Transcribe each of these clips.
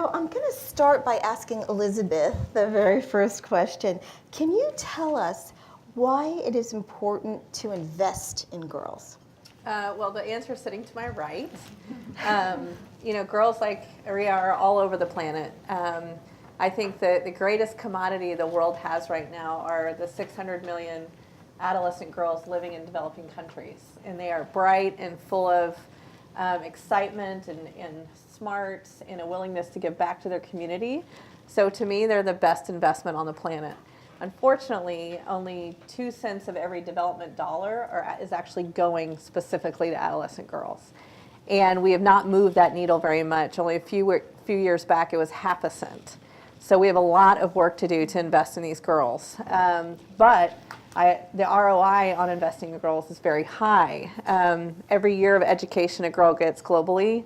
So I'm going to start by asking Elizabeth the very first question. Can you tell us why it is important to invest in girls? Well, the answer is sitting to my right. Girls like Riya are all over the planet. I think that the greatest commodity the world has right now are the 600 million adolescent girls living in developing countries. And they are bright and full of excitement and smart and a willingness to give back to their community. So to me, they're the best investment on the planet. Unfortunately, only 2 cents of every development dollar is actually going specifically to adolescent girls. And we have not moved that needle very much. Only a few years back, it was half a cent. So we have a lot of work to do to invest in these girls. But the ROI on investing in girls is very high. Every year of education a girl gets globally,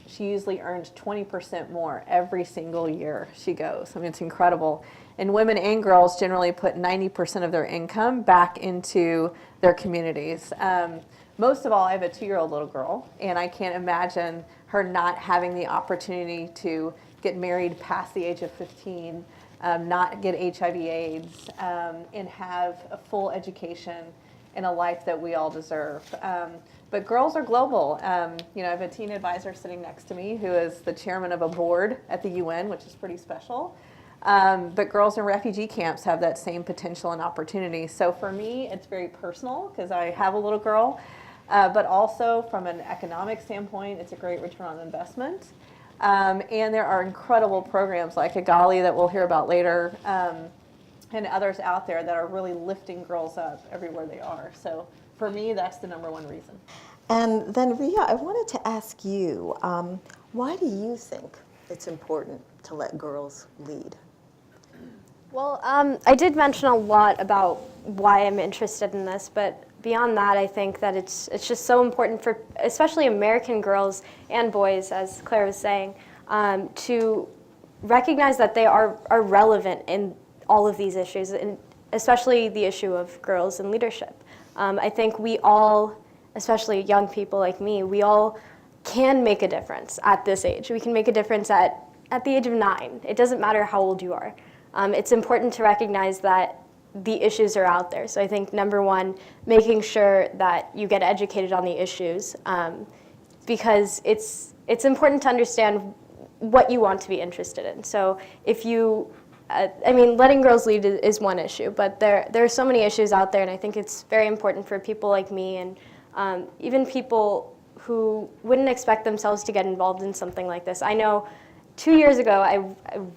she usually earns 20% more every single year she goes. I mean, it's incredible. And women and girls generally put 90% of their income back into their communities. Most of all, I have a 2-year-old little girl, and I can't imagine her not having the opportunity to get married past the age of 15, not get HIV/AIDS, and have a full education and a life that we all deserve. But girls are global. I have a teen advisor sitting next to me who is the chairman of a board at the UN, which is pretty special. But girls in refugee camps have that same potential and opportunity. So for me, it's very personal because I have a little girl. But also from an economic standpoint, it's a great return on investment. And there are incredible programs like Agali that we'll hear about later, and others out there that are really lifting girls up everywhere they are. So for me, that's the number one reason. And then Riya, I wanted to ask you, why do you think it's important to let girls lead? Well, I did mention a lot about why I'm interested in this, but beyond that, I think that it's just so important for especially American girls and boys, as Claire was saying, to recognize that they are relevant in all of these issues, and especially the issue of girls in leadership. I think we all, especially young people like me, we all can make a difference at this age. We can make a difference at the age of 9. It doesn't matter how old you are. It's important to recognize that the issues are out there. So I think number one, making sure that you get educated on the issues, because it's important to understand what you want to be interested in. So if you, letting girls lead is one issue, but there are so many issues out there, and I think it's very important for people like me and even people who wouldn't expect themselves to get involved in something like this. I know 2 years ago, I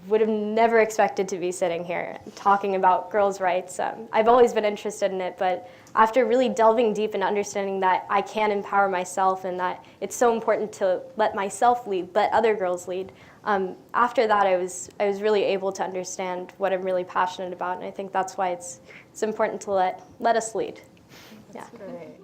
would have never expected to be sitting here talking about girls' rights. I've always been interested in it, but after really delving deep and understanding that I can empower myself and that it's so important to let myself lead, let other girls lead, after that I was really able to understand what I'm really passionate about, and I think that's why it's important to let us lead. That's great.